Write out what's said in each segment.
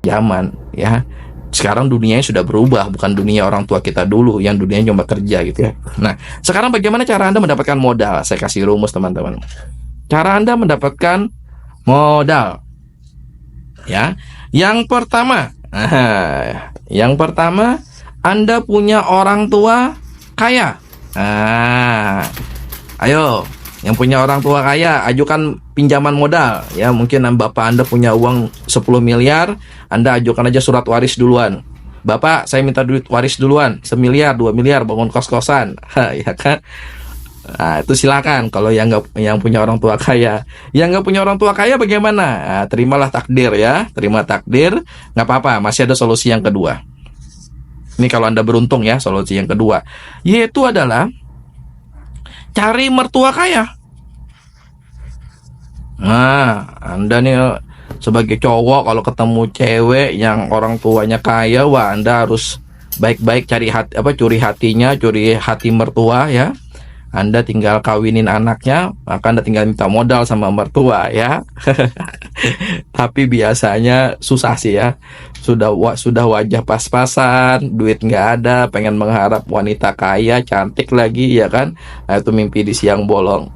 zaman, ya. Sekarang dunianya sudah berubah, bukan dunia orang tua kita dulu yang dunianya cuma kerja gitu ya. Nah, sekarang bagaimana cara Anda mendapatkan modal? Saya kasih rumus teman-teman. Cara Anda mendapatkan modal, ya. Yang pertama, Anda punya orang tua kaya. Ayo, yang punya orang tua kaya, ajukan pinjaman modal. Ya, mungkin bapak Anda punya uang 10 miliar, Anda ajukan aja surat waris duluan. Bapak, saya minta duit waris duluan, 1 miliar, 2 miliar, bangun kos-kosan. Ya kan? Nah, itu silakan kalau yang punya orang tua kaya. Yang nggak punya orang tua kaya bagaimana? Nah, terimalah takdir ya, terima takdir, nggak apa-apa, masih ada solusi yang kedua. Ini kalau Anda beruntung ya, solusi yang kedua, yaitu adalah cari mertua kaya. Nah, Anda nih sebagai cowok kalau ketemu cewek yang orang tuanya kaya, wah Anda harus baik-baik curi hati mertua ya. Anda tinggal kawinin anaknya, maka Anda tinggal minta modal sama mertua ya. Tapi biasanya susah sih ya. Sudah wajah pas-pasan, duit nggak ada, pengen mengharap wanita kaya, cantik lagi ya kan. Nah, itu mimpi di siang bolong.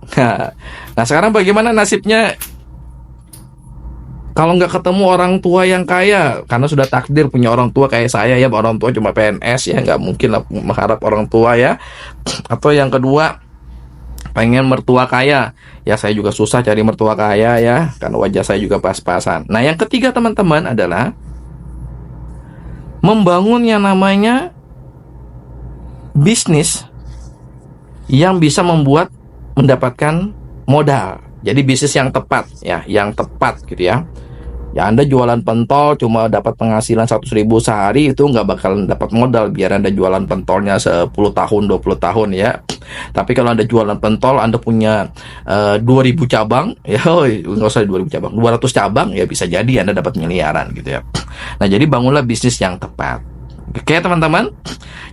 Nah, sekarang bagaimana nasibnya kalau nggak ketemu orang tua yang kaya? Karena sudah takdir punya orang tua kayak saya ya, orang tua cuma PNS ya, nggak mungkin lah mengharap orang tua ya. Atau yang kedua, pengen mertua kaya. Ya, saya juga susah cari mertua kaya ya, karena wajah saya juga pas-pasan. Nah, yang ketiga teman-teman adalah membangun yang namanya bisnis yang bisa mendapatkan modal. Jadi bisnis yang tepat ya, yang tepat gitu ya. Ya, Anda jualan pentol cuma dapat penghasilan 100.000 sehari, itu nggak bakalan dapat modal biar Anda jualan pentolnya 10 tahun, 20 tahun ya. Tapi kalau Anda jualan pentol, Anda punya 2.000 cabang, ya nggak usah 2.000 cabang, 200 cabang, ya bisa jadi Anda dapat miliaran gitu ya. Nah, jadi bangunlah bisnis yang tepat. Oke teman-teman,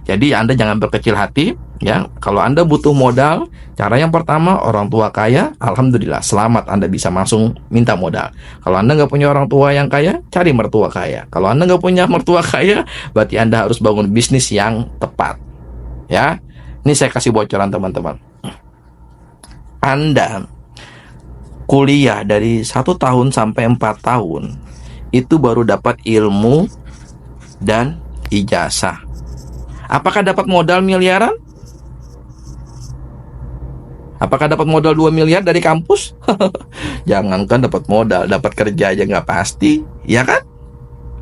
jadi Anda jangan berkecil hati ya. Kalau Anda butuh modal, cara yang pertama, orang tua kaya, alhamdulillah selamat, Anda bisa langsung minta modal. Kalau Anda nggak punya orang tua yang kaya, cari mertua kaya. Kalau Anda nggak punya mertua kaya, berarti Anda harus bangun bisnis yang tepat ya. Ini saya kasih bocoran teman-teman. Anda kuliah dari 1 tahun sampai 4 tahun itu baru dapat ilmu dan ijazah. Apakah dapat modal miliaran? Apakah dapat modal 2 miliar dari kampus? Jangankan dapat modal, dapat kerja aja nggak pasti, ya kan?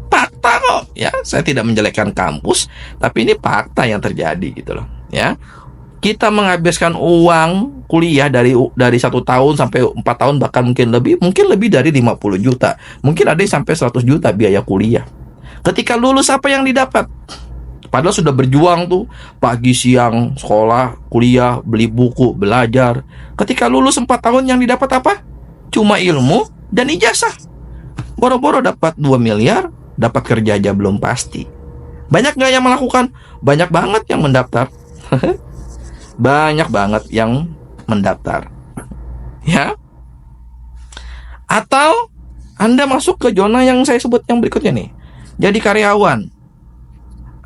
Fakta kok, ya. Saya tidak menjelekkan kampus, tapi ini fakta yang terjadi gitu loh, ya. Kita menghabiskan uang kuliah dari 1 tahun sampai 4 tahun, bahkan mungkin lebih dari 50 juta. Mungkin ada yang sampai 100 juta biaya kuliah. Ketika lulus apa yang didapat? Padahal sudah berjuang tuh, pagi siang sekolah, kuliah, beli buku, belajar. Ketika lulus 4 tahun yang didapat apa? Cuma ilmu dan ijazah. Boro-boro dapat 2 miliar, dapat kerja aja belum pasti. Banyak nggak yang melakukan? Banyak banget yang mendaftar. Banyak banget yang mendaftar. Ya. Atau Anda masuk ke zona yang saya sebut yang berikutnya nih. Jadi karyawan,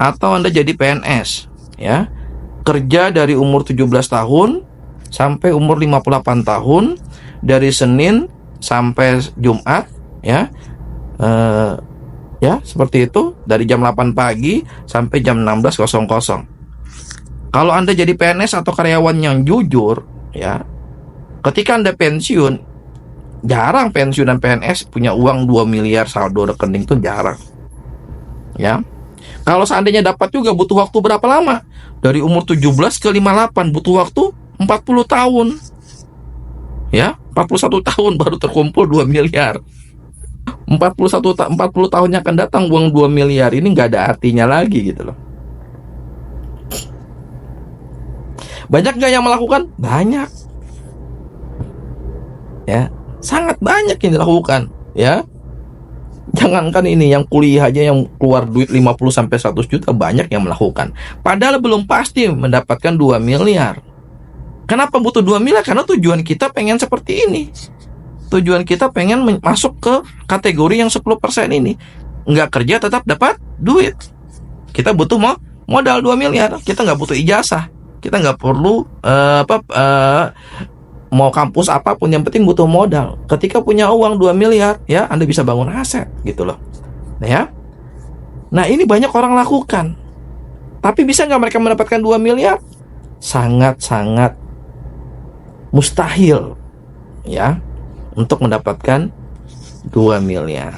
atau Anda jadi PNS ya. Kerja dari umur 17 tahun sampai umur 58 tahun, dari Senin sampai Jumat ya. Ya, seperti itu, dari jam 8 pagi sampai jam 16.00. Kalau Anda jadi PNS atau karyawan yang jujur ya, ketika Anda pensiun, jarang pensiun dan PNS punya uang 2 miliar saldo rekening, itu jarang. Ya. Kalau seandainya dapat juga butuh waktu berapa lama? Dari umur 17 ke 58 butuh waktu 40 tahun. Ya, 41 tahun baru terkumpul 2 miliar. 40 tahun yang akan datang uang 2 miliar ini nggak ada artinya lagi gitu loh. Banyak nggak yang melakukan? Banyak. Ya, sangat banyak yang dilakukan, ya. Jangankan ini, yang kuliah aja yang keluar duit 50 sampai 100 juta banyak yang melakukan. Padahal belum pasti mendapatkan 2 miliar. Kenapa butuh 2 miliar? Karena tujuan kita pengen seperti ini. Tujuan kita pengen masuk ke kategori yang 10% ini. nggak kerja tetap dapat duit. Kita butuh modal 2 miliar. Kita nggak butuh ijazah. Kita nggak perlu mau kampus apapun, yang penting butuh modal. Ketika punya uang 2 miliar, ya Anda bisa bangun aset gitu loh. Nah, ini banyak orang lakukan. Tapi bisa nggak mereka mendapatkan 2 miliar? Sangat-sangat mustahil ya untuk mendapatkan 2 miliar.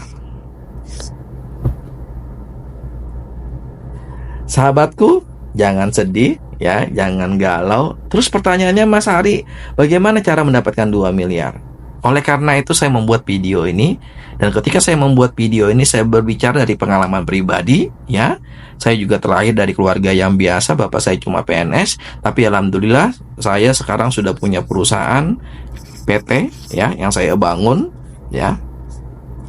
Sahabatku, jangan sedih ya, jangan galau. Terus pertanyaannya, Mas Ari, bagaimana cara mendapatkan 2 miliar? Oleh karena itu saya membuat video ini. Dan ketika saya membuat video ini, saya berbicara dari pengalaman pribadi ya. Saya juga terlahir dari keluarga yang biasa. Bapak saya cuma PNS, tapi alhamdulillah saya sekarang sudah punya perusahaan PT ya, yang saya bangun ya.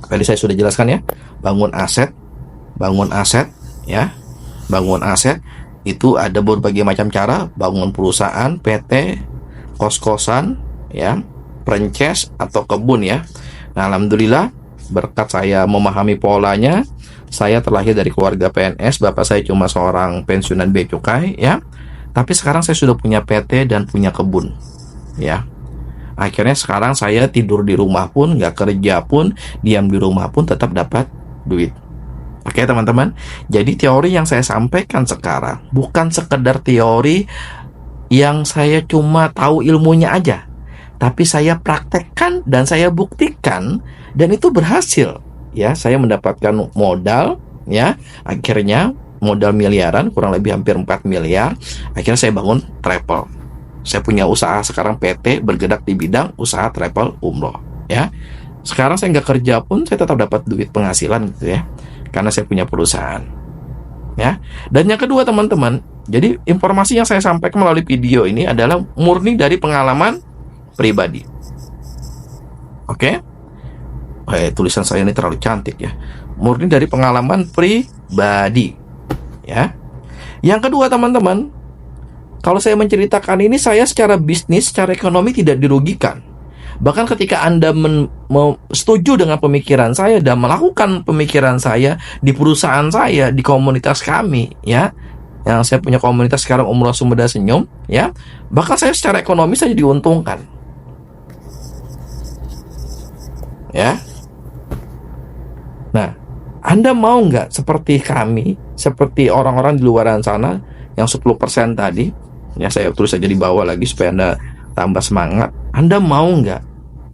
Tadi saya sudah jelaskan ya, bangun aset ya. Bangun aset itu ada berbagai macam cara. Bangun perusahaan, PT, kos-kosan ya, franchise atau kebun ya. Nah, alhamdulillah berkat saya memahami polanya, saya terlahir dari keluarga PNS. Bapak saya cuma seorang pensiunan bea cukai ya. Tapi sekarang saya sudah punya PT dan punya kebun ya. Akhirnya sekarang saya tidur di rumah pun, nggak kerja pun, diam di rumah pun tetap dapat duit. Oke teman-teman, jadi teori yang saya sampaikan sekarang bukan sekedar teori yang saya cuma tahu ilmunya aja, tapi saya praktekkan dan saya buktikan, dan itu berhasil ya. Saya mendapatkan modal ya, akhirnya modal miliaran, kurang lebih hampir 4 miliar. Akhirnya saya bangun travel. Saya punya usaha sekarang PT, bergerak di bidang usaha travel umroh ya. Sekarang saya nggak kerja pun saya tetap dapat duit penghasilan gitu ya, karena saya punya perusahaan ya. Dan yang kedua teman-teman, jadi informasi yang saya sampaikan melalui video ini adalah murni dari pengalaman pribadi. Oke? Tulisan saya ini terlalu cantik ya. Murni dari pengalaman pribadi ya. Yang kedua teman-teman, kalau saya menceritakan ini, saya secara bisnis, secara ekonomi tidak dirugikan. Bahkan ketika Anda setuju dengan pemikiran saya dan melakukan pemikiran saya di perusahaan saya, di komunitas kami ya, yang saya punya komunitas sekarang Umroh Sumber Senyum ya, bahkan saya secara ekonomi saya diuntungkan ya. Nah, Anda mau nggak seperti kami, seperti orang-orang di luar sana yang 10% tadi ya, saya tulis saja di bawah lagi supaya Anda tambah semangat. Anda mau nggak?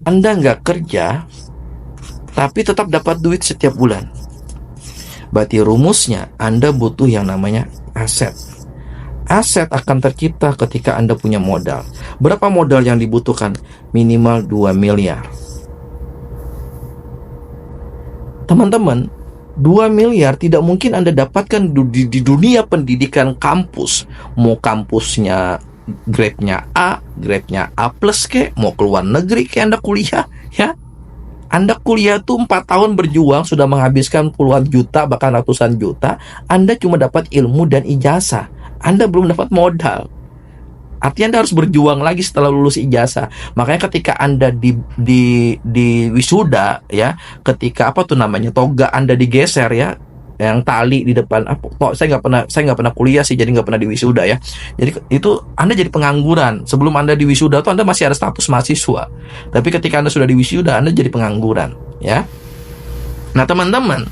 Anda nggak kerja, tapi tetap dapat duit setiap bulan. Berarti rumusnya, Anda butuh yang namanya aset. Aset akan tercipta ketika Anda punya modal. Berapa modal yang dibutuhkan? Minimal 2 miliar. Teman-teman, 2 miliar tidak mungkin Anda dapatkan di dunia pendidikan kampus. Mau kampusnya grade-nya A, grade-nya A+, mau keluar negeri Anda kuliah ya. Anda kuliah tuh 4 tahun berjuang, sudah menghabiskan puluhan juta bahkan ratusan juta. Anda cuma dapat ilmu dan ijazah, Anda belum dapat modal. Artinya Anda harus berjuang lagi setelah lulus ijazah. Makanya ketika Anda di wisuda ya, ketika toga Anda digeser ya, yang tali di depan, saya nggak pernah kuliah sih, jadi nggak pernah di wisuda ya. Jadi itu Anda jadi pengangguran. Sebelum Anda di wisuda tuh Anda masih ada status mahasiswa, tapi ketika Anda sudah di wisuda Anda jadi pengangguran ya. Nah teman-teman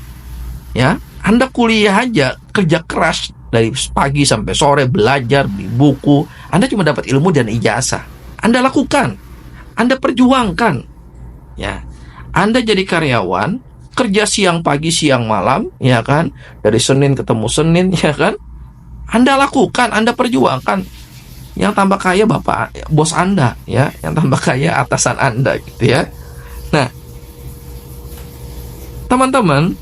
ya, Anda kuliah aja, kerja keras dari pagi sampai sore, belajar, beli buku, Anda cuma dapat ilmu dan ijazah. Anda lakukan, Anda perjuangkan ya. Anda jadi karyawan, kerja siang pagi siang malam ya kan, dari Senin ketemu Senin ya kan. Anda lakukan, Anda perjuangkan. Yang tambah kaya bapak bos Anda ya, yang tambah kaya atasan Anda gitu ya. Nah teman-teman,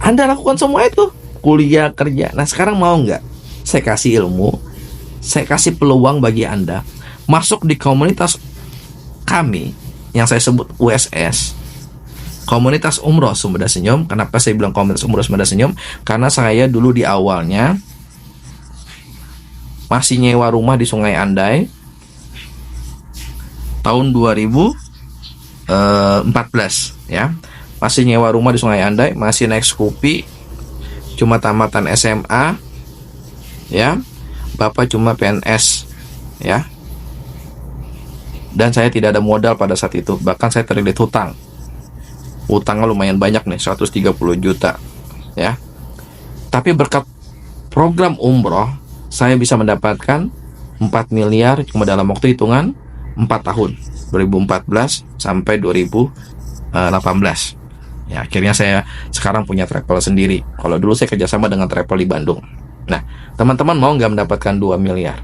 Anda lakukan semua itu, kuliah, kerja. Nah sekarang mau nggak saya kasih ilmu, saya kasih peluang bagi Anda masuk di komunitas kami yang saya sebut USS, Komunitas Umroh Sumber Senyum. Kenapa saya bilang Komunitas Umroh Sumber Senyum? Karena saya dulu di awalnya masih nyewa rumah di Sungai Andai tahun 2014 ya. masih nyewa rumah di Sungai Andai, masih naik Scoopy, cuma tamatan SMA, ya. Bapak cuma PNS, ya. Dan saya tidak ada modal pada saat itu, bahkan saya terlilit hutang. Utangnya lumayan banyak nih, 130 juta, ya. Tapi berkat program umroh, saya bisa mendapatkan 4 miliar cuma dalam waktu hitungan 4 tahun, 2014 sampai 2018. Ya, akhirnya saya sekarang punya travel sendiri. Kalau dulu saya kerjasama dengan travel di Bandung. Nah, teman-teman mau nggak mendapatkan 2 miliar?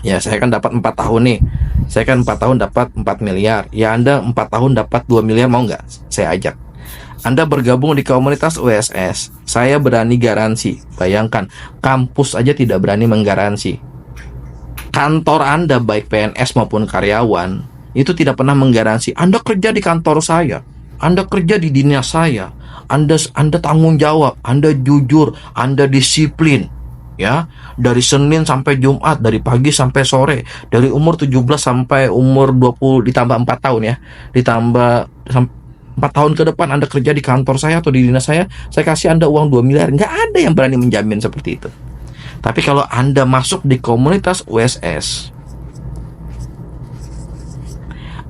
Ya, saya kan dapat 4 tahun nih. Saya kan 4 tahun dapat 4 miliar. Ya, Anda 4 tahun dapat 2 miliar, mau nggak? Saya ajak. Anda bergabung di komunitas USS. Saya berani garansi. Bayangkan, kampus aja tidak berani menggaransi. Kantor Anda, baik PNS maupun karyawan, itu tidak pernah menggaransi. Anda kerja di kantor saya, Anda kerja di dinas saya, Anda tanggung jawab, Anda jujur, Anda disiplin, ya, dari Senin sampai Jumat, dari pagi sampai sore, dari umur 17 sampai umur 20, ditambah 4 tahun ya, ditambah 4 tahun ke depan Anda kerja di kantor saya atau di dinas saya kasih Anda uang 2 miliar. Nggak ada yang berani menjamin seperti itu. Tapi kalau Anda masuk di komunitas USS,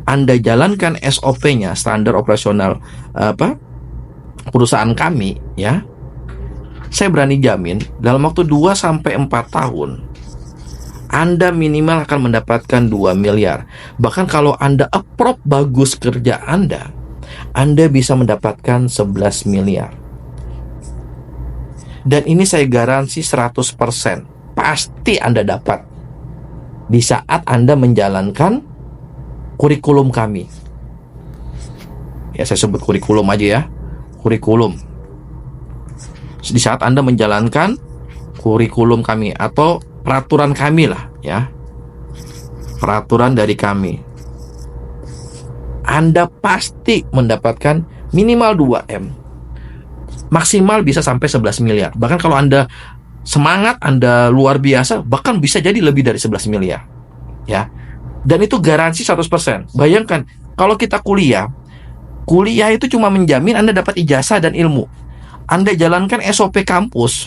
Anda jalankan SOP-nya, standar operasional perusahaan kami, ya, saya berani jamin dalam waktu 2 sampai 4 tahun Anda minimal akan mendapatkan 2 miliar. Bahkan kalau Anda approve bagus kerja Anda bisa mendapatkan 11 miliar. Dan ini saya garansi 100%. Pasti Anda dapat di saat Anda menjalankan kurikulum kami. Ya, saya sebut kurikulum aja ya. Kurikulum. Di saat Anda menjalankan kurikulum kami atau peraturan kami lah, ya. Peraturan dari kami. Anda pasti mendapatkan minimal 2M. Maksimal bisa sampai 11 miliar. Bahkan kalau Anda semangat, Anda luar biasa, bahkan bisa jadi lebih dari 11 miliar. Ya. Dan itu garansi 100%. Bayangkan, kalau kita kuliah itu cuma menjamin Anda dapat ijazah dan ilmu. Anda jalankan SOP kampus.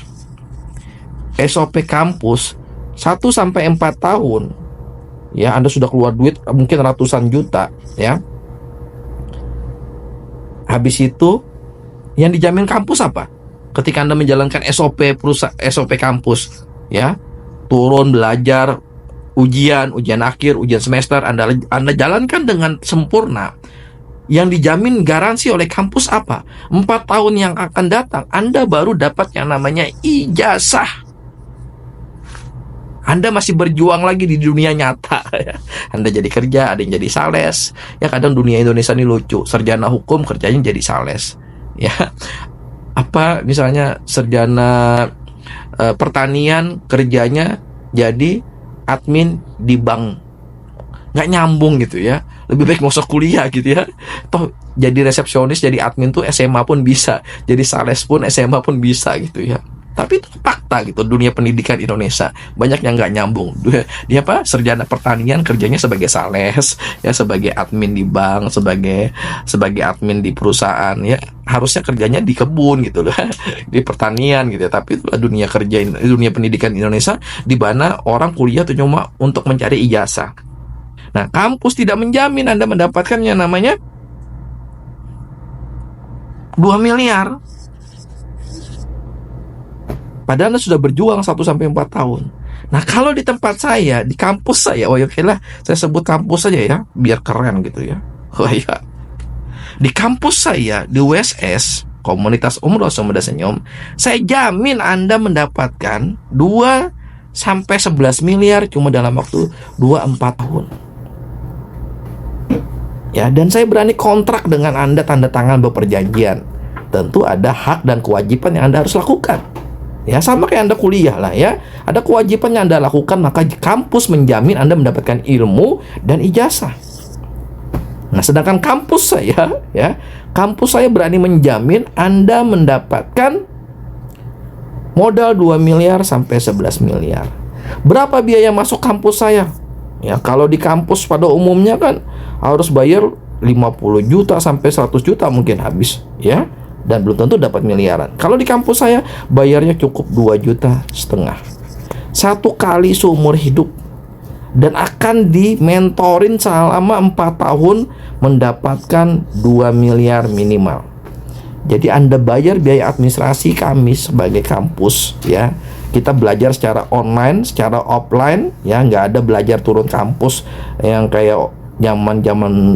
SOP kampus 1 sampai 4 tahun. Ya, Anda sudah keluar duit mungkin ratusan juta, ya. Habis itu yang dijamin kampus apa? Ketika Anda menjalankan SOP kampus, ya, turun belajar, ujian akhir, ujian semester, Anda jalankan dengan sempurna. Yang dijamin garansi oleh kampus apa? 4 tahun yang akan datang Anda baru dapat yang namanya ijazah. Anda masih berjuang lagi di dunia nyata, ya. Anda jadi kerja, ada yang jadi sales. Ya, kadang dunia Indonesia ini lucu. Sarjana hukum kerjanya jadi sales, ya. Apa misalnya sarjana pertanian kerjanya jadi admin di bank. Nggak nyambung gitu ya. Lebih baik nggak usah kuliah gitu ya. Toh jadi resepsionis, jadi admin tuh SMA pun bisa, jadi sales pun SMA pun bisa gitu ya. Tapi itu fakta gitu, dunia pendidikan Indonesia banyak yang nggak nyambung. Dia sarjana pertanian kerjanya sebagai sales, ya, sebagai admin di bank, sebagai admin di perusahaan, ya, harusnya kerjanya di kebun gitu loh, di pertanian gitu ya. Tapi itulah dunia kerja, dunia pendidikan Indonesia, di mana orang kuliah tuh cuma untuk mencari ijazah. Nah, kampus tidak menjamin Anda mendapatkan yang namanya 2 miliar. Padahal Anda sudah berjuang 1 sampai 4 tahun. Nah, kalau di tempat saya, di kampus saya, oke lah, saya sebut kampus saja ya, biar keren gitu ya. Oh ya. Di kampus saya, di USS, Komunitas Umroh Sumber Senyum, saya jamin Anda mendapatkan 2 sampai 11 miliar cuma dalam waktu 2-4 tahun. Ya, dan saya berani kontrak dengan Anda, tanda tangan berperjanjian. Tentu ada hak dan kewajiban yang Anda harus lakukan. Ya, sama kayak Anda kuliah lah ya. Ada kewajiban yang Anda lakukan, maka kampus menjamin Anda mendapatkan ilmu dan ijazah. Nah, sedangkan kampus saya, ya, kampus saya berani menjamin Anda mendapatkan modal 2 miliar sampai 11 miliar. Berapa biaya masuk kampus saya? Ya, kalau di kampus pada umumnya kan harus bayar 50 juta sampai 100 juta mungkin habis, ya. Dan belum tentu dapat miliaran. Kalau di kampus saya bayarnya cukup 2,5 juta satu kali seumur hidup, dan akan dimentorin selama 4 tahun mendapatkan 2 miliar minimal. Jadi Anda bayar biaya administrasi kami sebagai kampus, ya. Kita belajar secara online, secara offline, ya. Nggak ada belajar turun kampus yang kayak zaman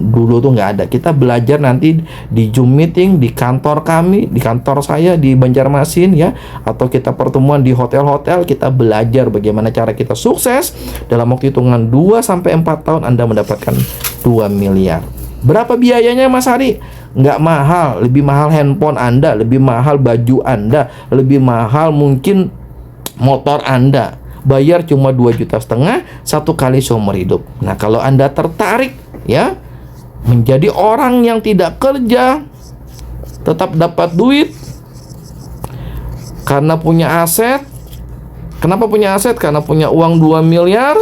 dulu tuh nggak ada. Kita belajar nanti di Zoom meeting di kantor kami, di kantor saya di Banjarmasin, ya. Atau kita pertemuan di hotel-hotel, kita belajar bagaimana cara kita sukses. Dalam waktu hitungan 2-4 tahun Anda mendapatkan 2 miliar. Berapa biayanya Mas Hari? Nggak mahal, lebih mahal handphone Anda, lebih mahal baju Anda, lebih mahal mungkin motor Anda. Bayar cuma 2,5 juta satu kali seumur hidup. Nah, kalau Anda tertarik, ya, menjadi orang yang tidak kerja, tetap dapat duit karena punya aset. Kenapa punya aset? Karena punya uang 2 miliar.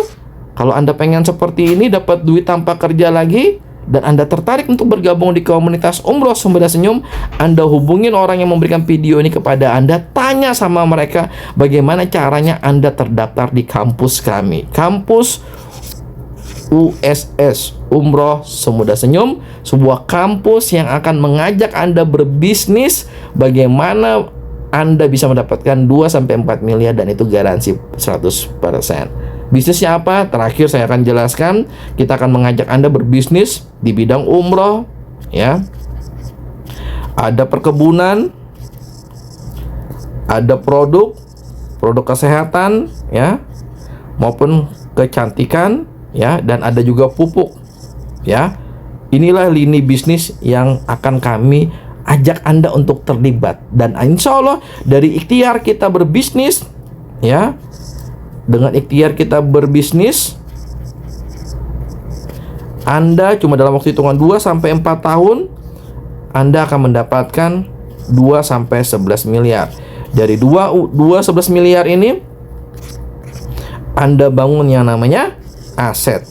Kalau Anda pengen seperti ini, dapat duit tanpa kerja lagi, dan Anda tertarik untuk bergabung di komunitas Umroh Sumber Senyum, Anda hubungin orang yang memberikan video ini kepada Anda, tanya sama mereka bagaimana caranya Anda terdaftar di kampus kami, kampus USS, Umroh Semudah Senyum, sebuah kampus yang akan mengajak Anda berbisnis, bagaimana Anda bisa mendapatkan 2-4 miliar, dan itu garansi 100%. Bisnisnya apa? Terakhir saya akan jelaskan. Kita akan mengajak Anda berbisnis di bidang umroh, ya. Ada perkebunan, ada produk kesehatan, ya, maupun kecantikan, ya, dan ada juga pupuk, ya. Inilah lini bisnis yang akan kami ajak Anda untuk terlibat, dan insya Allah dari ikhtiar kita berbisnis, ya, dengan ikhtiar kita berbisnis, Anda cuma dalam waktu hitungan 2-4 tahun Anda akan mendapatkan 2-11 miliar. Dari 2-11 miliar ini Anda bangun yang namanya aset.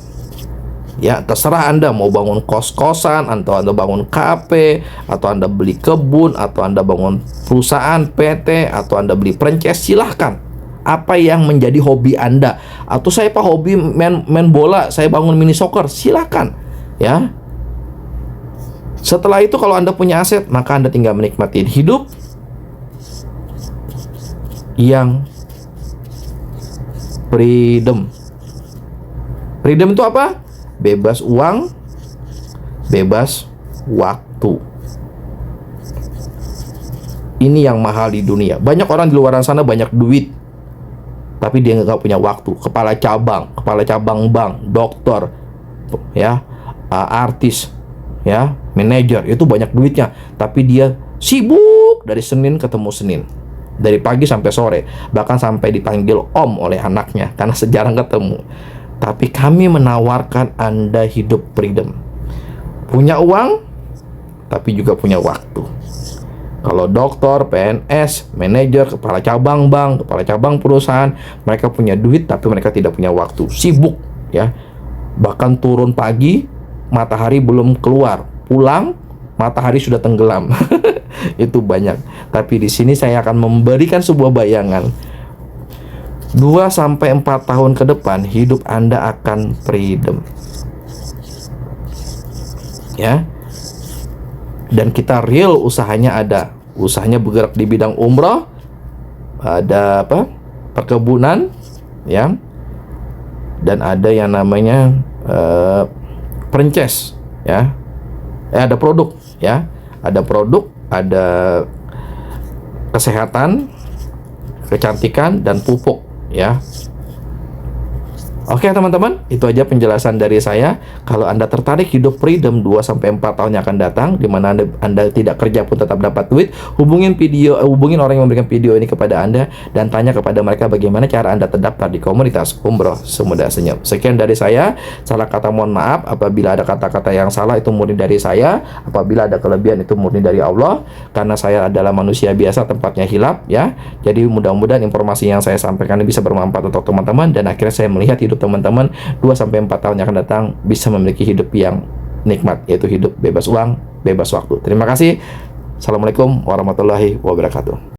Ya, terserah Anda mau bangun kos-kosan, atau Anda bangun kafe, atau Anda beli kebun, atau Anda bangun perusahaan PT, atau Anda beli franchise, silahkan. Apa yang menjadi hobi Anda? Atau saya Pak hobi main bola, saya bangun mini soccer, silakan, ya. Setelah itu kalau Anda punya aset, maka Anda tinggal menikmati hidup yang freedom. Freedom itu apa? Bebas uang, bebas waktu. Ini yang mahal di dunia. Banyak orang di luar sana banyak duit, tapi dia nggak punya waktu. Kepala cabang bank, dokter, ya, artis, ya, manajer, itu banyak duitnya, tapi dia sibuk dari Senin ketemu Senin, dari pagi sampai sore, bahkan sampai dipanggil Om oleh anaknya karena sejarah ketemu. Tapi kami menawarkan Anda hidup freedom, punya uang, tapi juga punya waktu. Kalau dokter, PNS, manajer, kepala cabang bank, kepala cabang perusahaan, mereka punya duit tapi mereka tidak punya waktu, sibuk, ya. Bahkan turun pagi, matahari belum keluar, pulang, matahari sudah tenggelam. Itu banyak. Tapi di sini saya akan memberikan sebuah bayangan. 2-4 tahun ke depan hidup Anda akan freedom, ya. Dan kita real usahanya ada. Usahanya bergerak di bidang umroh, ada apa? Perkebunan, ya. Dan ada yang namanya franchise, ya. Ada produk, ya. Ada produk, ada kesehatan, kecantikan, dan pupuk, ya. Oke teman-teman, itu aja penjelasan dari saya. Kalau Anda tertarik hidup freedom 2-4 tahun yang akan datang, di mana anda tidak kerja pun tetap dapat duit, hubungin orang yang memberikan video ini kepada Anda, dan tanya kepada mereka bagaimana cara Anda terdaftar di komunitas Umroh Semudah Senyum. Sekian dari saya. Salah kata mohon maaf. Apabila ada kata-kata yang salah, itu murni dari saya. Apabila ada kelebihan, itu murni dari Allah. Karena saya adalah manusia biasa, tempatnya hilap, ya. Jadi mudah-mudahan informasi yang saya sampaikan ini bisa bermanfaat untuk teman-teman, dan akhirnya saya melihat hidup teman-teman 2-4 tahun yang akan datang bisa memiliki hidup yang nikmat, yaitu hidup bebas uang, bebas waktu. Terima kasih. Assalamualaikum warahmatullahi wabarakatuh.